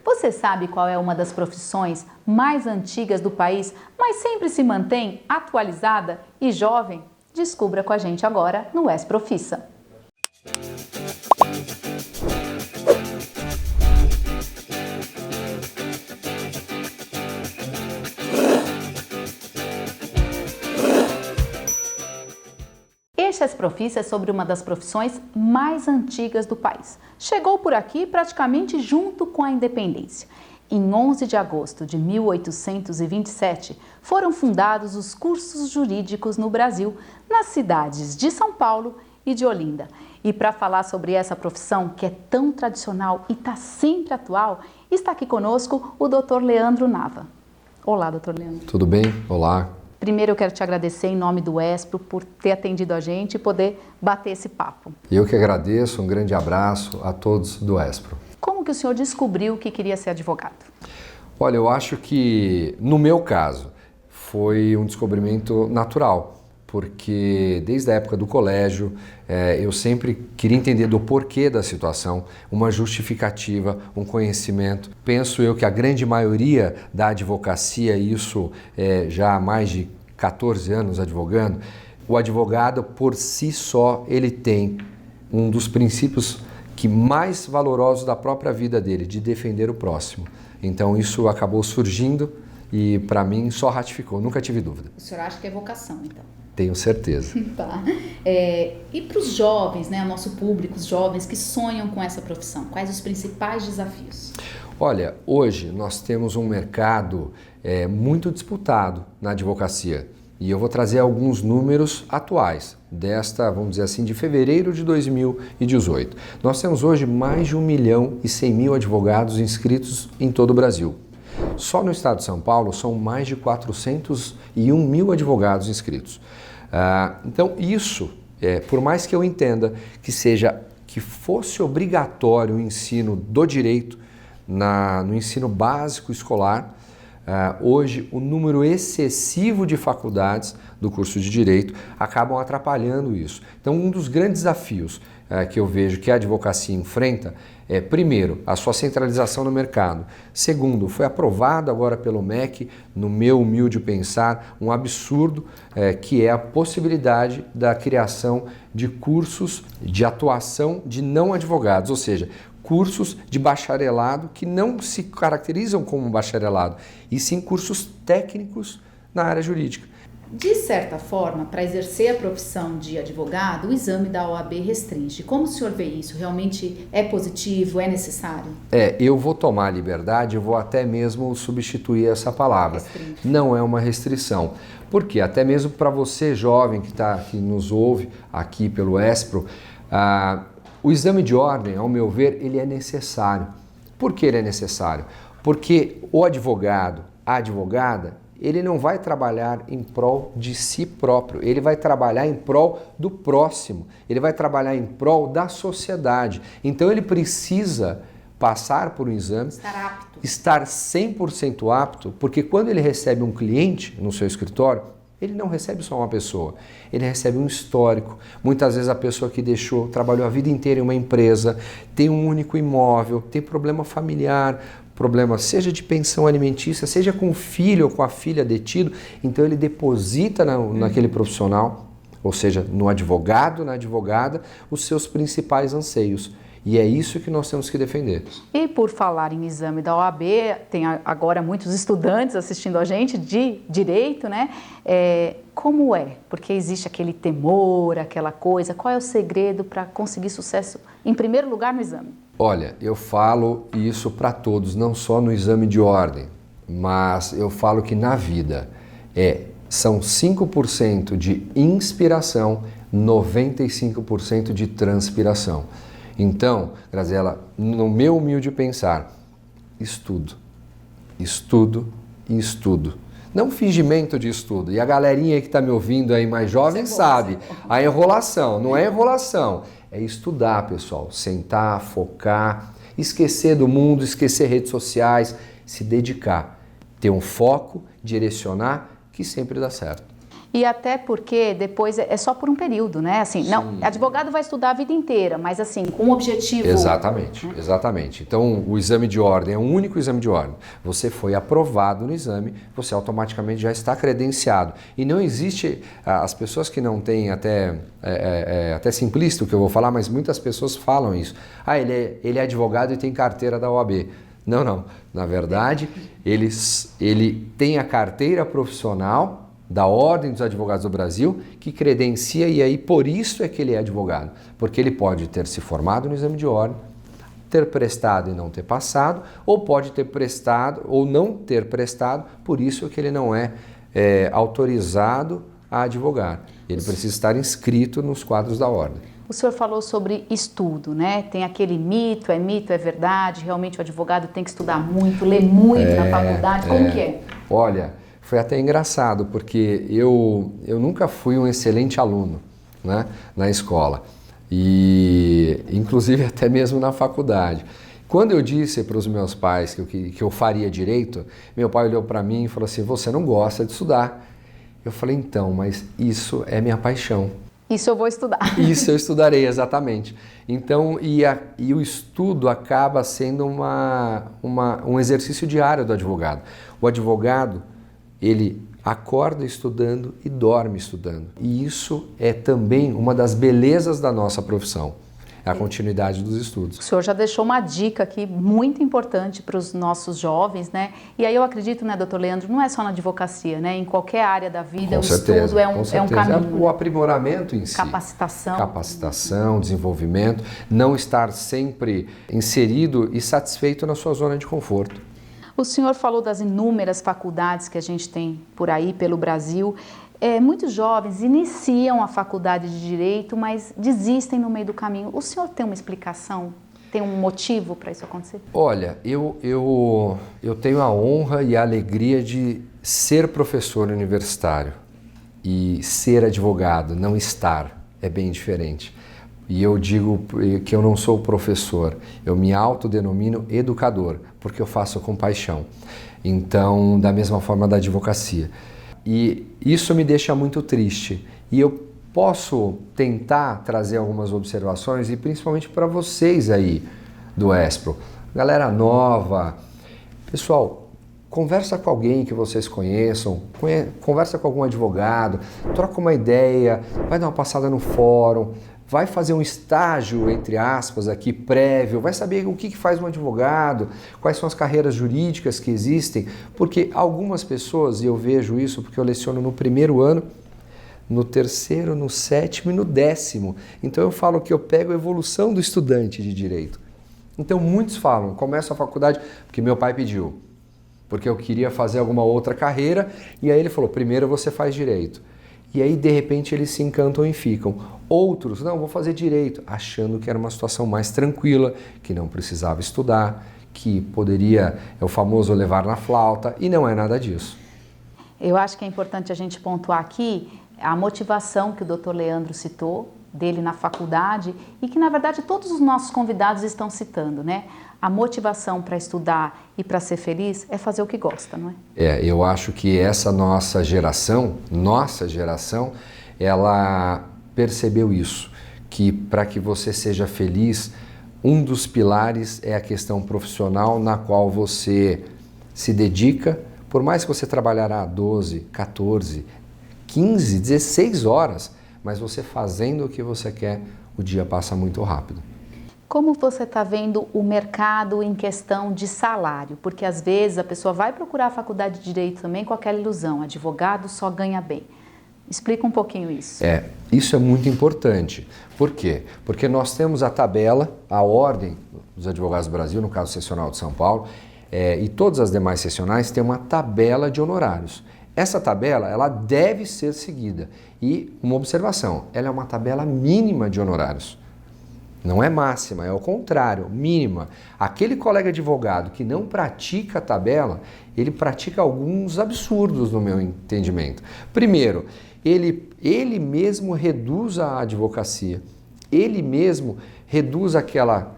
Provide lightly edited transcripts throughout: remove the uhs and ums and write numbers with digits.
Você sabe qual é uma das profissões mais antigas do país, mas sempre se mantém atualizada e jovem? Descubra com a gente agora no Es Profissa. Este Es Profissa é sobre uma das profissões mais antigas do país. Chegou por aqui praticamente junto com a independência. Em 11 de agosto de 1827, foram fundados os cursos jurídicos no Brasil, nas cidades de São Paulo e de Olinda. E para falar sobre essa profissão, que é tão tradicional e está sempre atual, está aqui conosco o Dr. Leandro Nava. Olá, Dr. Leandro. Tudo bem? Olá. Primeiro eu quero te agradecer em nome do ESPRO por ter atendido a gente e poder bater esse papo. Eu que agradeço, um grande abraço a todos do ESPRO. Como que o senhor descobriu que queria ser advogado? Olha, eu acho que, no meu caso, foi um descobrimento natural, porque desde a época do colégio eu sempre queria entender do porquê da situação, uma justificativa, um conhecimento. Penso eu que a grande maioria da advocacia, isso já há mais de 14 anos advogando, o advogado por si só ele tem um dos princípios que mais valorosos da própria vida dele, de defender o próximo. Então isso acabou surgindo e para mim só ratificou, nunca tive dúvida. O senhor acha que é vocação, então? Tenho certeza. Tá. E para os jovens, né, o nosso público, os jovens que sonham com essa profissão, quais os principais desafios? Olha, hoje nós temos um mercado muito disputado na advocacia e eu vou trazer alguns números atuais desta, vamos dizer assim, de fevereiro de 2018. Nós temos hoje mais de 1.100.000 advogados inscritos em todo o Brasil. Só no estado de São Paulo são mais de 401.000 advogados inscritos. Então isso, por mais que eu entenda que fosse obrigatório o ensino do direito no ensino básico escolar, hoje o número excessivo de faculdades do curso de Direito acabam atrapalhando isso. Então um dos grandes desafios que eu vejo que a advocacia enfrenta é, primeiro, a sua centralização no mercado. Segundo, foi aprovado agora pelo MEC, no meu humilde pensar, um absurdo que é a possibilidade da criação de cursos de atuação de não advogados, ou seja, cursos de bacharelado que não se caracterizam como bacharelado, e sim cursos técnicos na área jurídica. De certa forma, para exercer a profissão de advogado, o exame da OAB restringe. Como o senhor vê isso? Realmente é positivo? É necessário? Eu vou tomar a liberdade, eu vou até mesmo substituir essa palavra. Restringe. Não é uma restrição. Por quê? Até mesmo para você, jovem, que nos ouve aqui pelo ESPRO, o exame de ordem, ao meu ver, ele é necessário. Por que ele é necessário? Porque o advogado, a advogada, ele não vai trabalhar em prol de si próprio, ele vai trabalhar em prol do próximo, ele vai trabalhar em prol da sociedade. Então ele precisa passar por um exame, estar 100% apto, porque quando ele recebe um cliente no seu escritório, ele não recebe só uma pessoa, ele recebe um histórico. Muitas vezes a pessoa que trabalhou a vida inteira em uma empresa, tem um único imóvel, tem problema familiar, problema seja de pensão alimentícia, seja com o filho ou com a filha detido, então ele deposita naquele profissional, ou seja, no advogado, na advogada, os seus principais anseios. E é isso que nós temos que defender. E por falar em exame da OAB, tem agora muitos estudantes assistindo a gente de direito, né? Como é? Porque existe aquele temor, aquela coisa. Qual é o segredo para conseguir sucesso, em primeiro lugar, no exame? Olha, eu falo isso para todos, não só no exame de ordem, mas eu falo que na vida são 5% de inspiração, 95% de transpiração. Então, Graziela, no meu humilde pensar, estudo e estudo. Não fingimento de estudo. E a galerinha que está me ouvindo aí mais jovem sabe, a enrolação, não é enrolação, é estudar, pessoal. Sentar, focar, esquecer do mundo, esquecer redes sociais, se dedicar, ter um foco, direcionar, que sempre dá certo. E até porque depois é só por um período, né? Assim, não, advogado vai estudar a vida inteira, mas assim, com um objetivo... Exatamente, exatamente. Então, o exame de ordem é um único exame de ordem. Você foi aprovado no exame, você automaticamente já está credenciado. E não existe, as pessoas que não têm, até simplista o que eu vou falar, mas muitas pessoas falam isso. Ah, ele é advogado e tem carteira da OAB. Não, não. Na verdade, ele tem a carteira profissional da Ordem dos Advogados do Brasil, que credencia, e aí por isso é que ele é advogado, porque ele pode ter se formado no exame de ordem, ter prestado e não ter passado, ou pode ter prestado ou não ter prestado, por isso é que ele não é autorizado a advogar. Ele precisa estar inscrito nos quadros da ordem. O senhor falou sobre estudo, né? Tem aquele mito, é verdade, realmente o advogado tem que estudar muito, ler muito na faculdade, como que é? Olha, foi até engraçado, porque eu nunca fui um excelente aluno, né, na escola, e inclusive até mesmo na faculdade. Quando eu disse para os meus pais que eu faria direito, meu pai olhou para mim e falou assim: você não gosta de estudar. Eu falei: então, mas isso é minha paixão. Isso eu vou estudar. Isso eu estudarei, exatamente. Então, e o estudo acaba sendo um exercício diário do advogado. O advogado, ele acorda estudando e dorme estudando. E isso é também uma das belezas da nossa profissão, é a continuidade dos estudos. O senhor já deixou uma dica aqui muito importante para os nossos jovens, né? E aí eu acredito, né, doutor Leandro, não é só na advocacia, né? Em qualquer área da vida, o estudo é um caminho. O aprimoramento em si. Capacitação, desenvolvimento, não estar sempre inserido e satisfeito na sua zona de conforto. O senhor falou das inúmeras faculdades que a gente tem por aí, pelo Brasil. Muitos jovens iniciam a faculdade de Direito, mas desistem no meio do caminho. O senhor tem uma explicação? Tem um motivo para isso acontecer? Olha, eu tenho a honra e a alegria de ser professor universitário. E ser advogado, não estar, é bem diferente. E eu digo que eu não sou professor, eu me autodenomino educador, porque eu faço com paixão. Então, da mesma forma da advocacia. E isso me deixa muito triste. E eu posso tentar trazer algumas observações, e principalmente para vocês aí do ESPRO. Galera nova, pessoal, conversa com alguém que vocês conheçam, conversa com algum advogado, troca uma ideia, vai dar uma passada no fórum, vai fazer um estágio, entre aspas, aqui prévio, vai saber o que faz um advogado, quais são as carreiras jurídicas que existem, porque algumas pessoas, e eu vejo isso porque eu leciono no primeiro ano, no terceiro, no sétimo e no 10º. Então eu falo que eu pego a evolução do estudante de direito. Então muitos falam, começo a faculdade porque meu pai pediu, porque eu queria fazer alguma outra carreira, e aí ele falou, primeiro você faz direito. E aí, de repente, eles se encantam e ficam. Outros, não, vou fazer direito, achando que era uma situação mais tranquila, que não precisava estudar, que poderia, é o famoso levar na flauta, e não é nada disso. Eu acho que é importante a gente pontuar aqui a motivação que o doutor Leandro citou, dele na faculdade, e que, na verdade, todos os nossos convidados estão citando, né? A motivação para estudar e para ser feliz é fazer o que gosta, não é? Eu acho que essa nossa geração, ela percebeu isso, que para que você seja feliz, um dos pilares é a questão profissional na qual você se dedica, por mais que você trabalhará 12, 14, 15, 16 horas, mas você fazendo o que você quer, o dia passa muito rápido. Como você está vendo o mercado em questão de salário? Porque às vezes a pessoa vai procurar a faculdade de Direito também com aquela ilusão, advogado só ganha bem. Explica um pouquinho isso. Isso é muito importante. Por quê? Porque nós temos a tabela, a Ordem dos Advogados do Brasil, no caso seccional de São Paulo, e todas as demais seccionais têm uma tabela de honorários. Essa tabela, ela deve ser seguida. E uma observação, ela é uma tabela mínima de honorários. Não é máxima, é o contrário, mínima. Aquele colega advogado que não pratica a tabela, ele pratica alguns absurdos no meu entendimento. Primeiro, ele mesmo reduz a advocacia, ele mesmo reduz aquela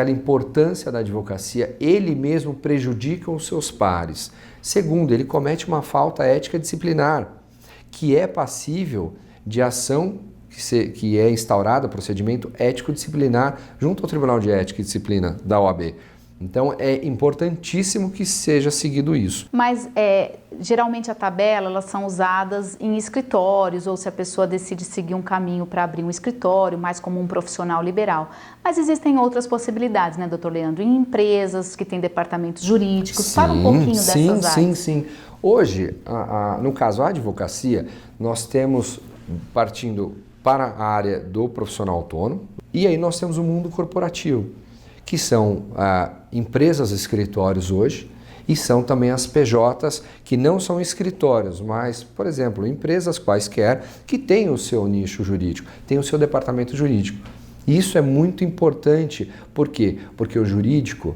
importância da advocacia, ele mesmo prejudica os seus pares. Segundo, ele comete uma falta ética disciplinar, que é passível de ação que é instaurada, procedimento ético-disciplinar, junto ao Tribunal de Ética e Disciplina da OAB. Então é importantíssimo que seja seguido isso. Mas geralmente a tabela, elas são usadas em escritórios, ou se a pessoa decide seguir um caminho para abrir um escritório, mais como um profissional liberal. Mas existem outras possibilidades, né, doutor Leandro? Em empresas que têm departamentos jurídicos. Fala um pouquinho dessas áreas. Sim. Hoje, no caso a advocacia, nós temos, partindo para a área do profissional autônomo, e aí nós temos o mundo corporativo, que são empresas escritórios hoje, e são também as PJs, que não são escritórios, mas, por exemplo, empresas quaisquer que têm o seu nicho jurídico, têm o seu departamento jurídico. E isso é muito importante, por quê? Porque o jurídico,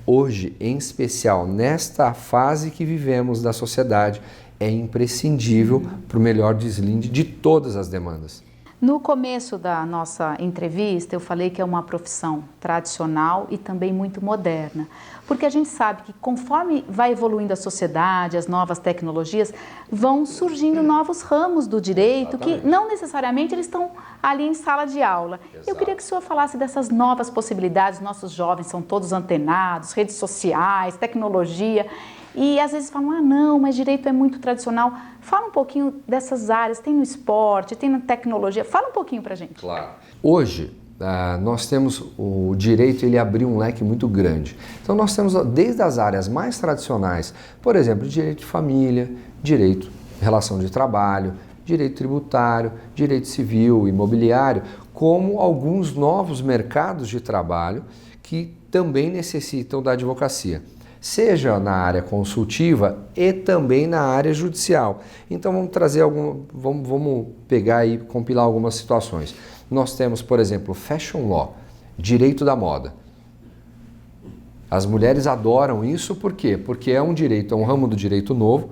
hoje, em especial, nesta fase que vivemos da sociedade, é imprescindível para o melhor deslinde de todas as demandas. No começo da nossa entrevista, eu falei que é uma profissão tradicional e também muito moderna, porque a gente sabe que conforme vai evoluindo a sociedade, as novas tecnologias, vão surgindo novos ramos do direito. Exatamente. Que não necessariamente eles estão ali em sala de aula. Exato. Eu queria que o senhor falasse dessas novas possibilidades. Nossos jovens são todos antenados, redes sociais, tecnologia. E às vezes falam, não, mas direito é muito tradicional. Fala um pouquinho dessas áreas, tem no esporte, tem na tecnologia. Fala um pouquinho pra gente. Claro. Hoje, nós temos o direito, ele abriu um leque muito grande. Então nós temos desde as áreas mais tradicionais, por exemplo, direito de família, direito de relação de trabalho, direito tributário, direito civil, imobiliário, como alguns novos mercados de trabalho que também necessitam da advocacia, seja na área consultiva e também na área judicial. Então vamos pegar e compilar algumas situações. Nós temos, por exemplo, Fashion Law, direito da moda. As mulheres adoram isso, por quê? Porque é um direito, é um ramo do direito novo,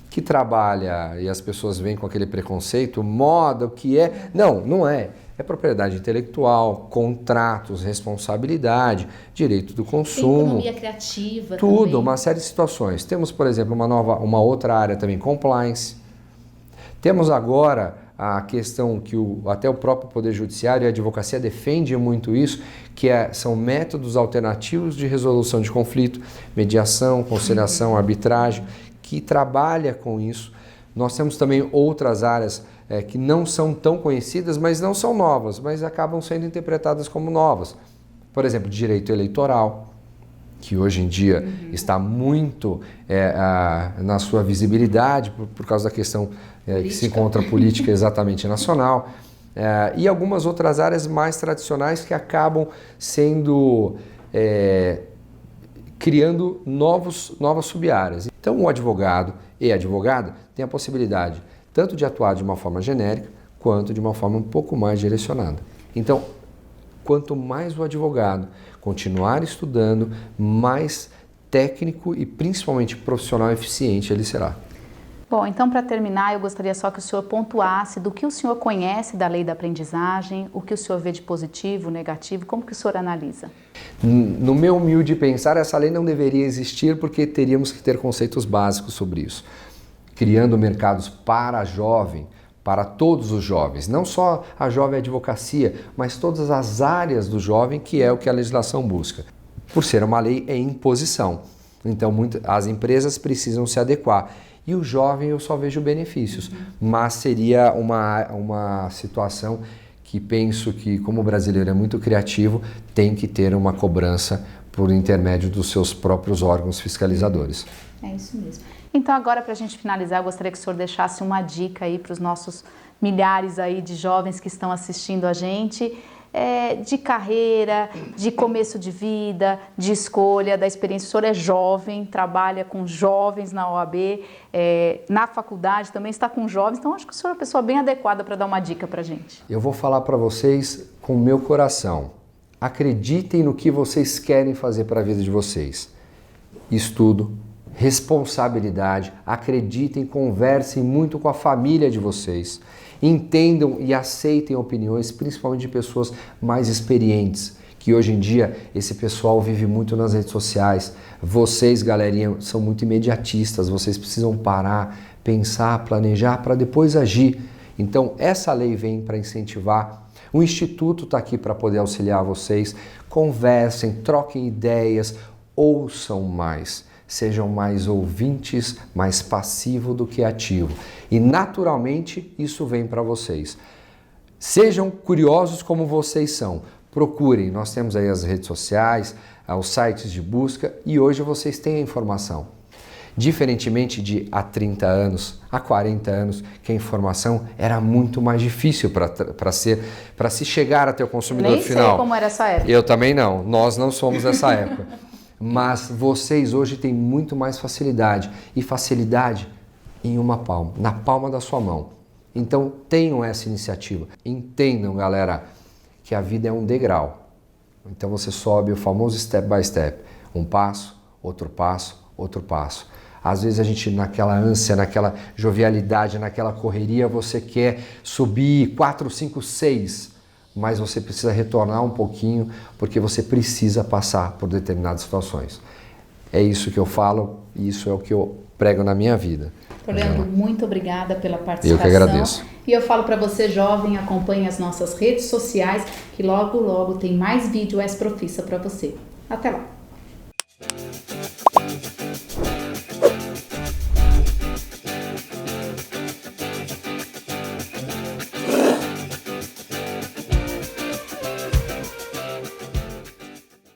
que trabalha, e as pessoas vêm com aquele preconceito, moda, o que é? Não é. É propriedade intelectual, contratos, responsabilidade, direito do consumo. Tem economia criativa tudo, também. Uma série de situações. Temos, por exemplo, uma outra área também, compliance. Temos agora a questão que até o próprio Poder Judiciário e a advocacia defende muito isso, que são métodos alternativos de resolução de conflito, mediação, conciliação, arbitragem, que trabalha com isso. Nós temos também outras áreas que não são tão conhecidas, mas não são novas, mas acabam sendo interpretadas como novas. Por exemplo, direito eleitoral, que hoje em dia está muito na sua visibilidade por causa da questão que se encontra política exatamente nacional, e algumas outras áreas mais tradicionais que acabam sendo criando novas sub-áreas. Então o advogado e a advogada têm a possibilidade tanto de atuar de uma forma genérica, quanto de uma forma um pouco mais direcionada. Então, quanto mais o advogado continuar estudando, mais técnico e principalmente profissional eficiente ele será. Bom, então para terminar, eu gostaria só que o senhor pontuasse do que o senhor conhece da lei da aprendizagem, o que o senhor vê de positivo, negativo, como que o senhor analisa? No meu humilde pensar, essa lei não deveria existir porque teríamos que ter conceitos básicos sobre isso. Criando mercados para jovem, para todos os jovens, não só a jovem advocacia, mas todas as áreas do jovem, que é o que a legislação busca. Por ser uma lei, é imposição. Então, as empresas precisam se adequar. E o jovem, eu só vejo benefícios. Mas seria uma situação que penso que, como o brasileiro é muito criativo, tem que ter uma cobrança por intermédio dos seus próprios órgãos fiscalizadores. É isso mesmo. Então agora, para a gente finalizar, eu gostaria que o senhor deixasse uma dica aí para os nossos milhares aí de jovens que estão assistindo a gente, de carreira, de começo de vida, de escolha, da experiência. O senhor é jovem, trabalha com jovens na OAB, na faculdade também está com jovens, então acho que o senhor é uma pessoa bem adequada para dar uma dica para a gente. Eu vou falar para vocês com o meu coração. Acreditem no que vocês querem fazer para a vida de vocês. Estudo, responsabilidade, acreditem, conversem muito com a família de vocês, entendam e aceitem opiniões, principalmente de pessoas mais experientes, que hoje em dia esse pessoal vive muito nas redes sociais. Vocês, galerinha, são muito imediatistas, vocês precisam parar, pensar, planejar para depois agir. Então, essa lei vem para incentivar. O Instituto está aqui para poder auxiliar vocês. Conversem, troquem ideias, ouçam mais. Sejam mais ouvintes, mais passivo do que ativo. E naturalmente isso vem para vocês. Sejam curiosos como vocês são. Procurem, nós temos aí as redes sociais, os sites de busca e hoje vocês têm a informação. Diferentemente de há 30 anos, há 40 anos, que a informação era muito mais difícil para se chegar até o consumidor final. Nem sei como era essa época. Eu também não, nós não somos dessa época. Mas vocês hoje têm muito mais facilidade. E facilidade em uma palma, na palma da sua mão. Então tenham essa iniciativa. Entendam, galera, que a vida é um degrau. Então você sobe o famoso step by step. Um passo, outro passo, outro passo. Às vezes a gente naquela ânsia, naquela jovialidade, naquela correria, você quer subir 4, 5, 6, mas você precisa retornar um pouquinho porque você precisa passar por determinadas situações. É isso que eu falo e isso é o que eu prego na minha vida. Orlando, muito obrigada pela participação. Eu que agradeço. E eu falo para você, jovem, acompanhe as nossas redes sociais, que logo, logo tem mais vídeo Ex Profissa para você. Até lá!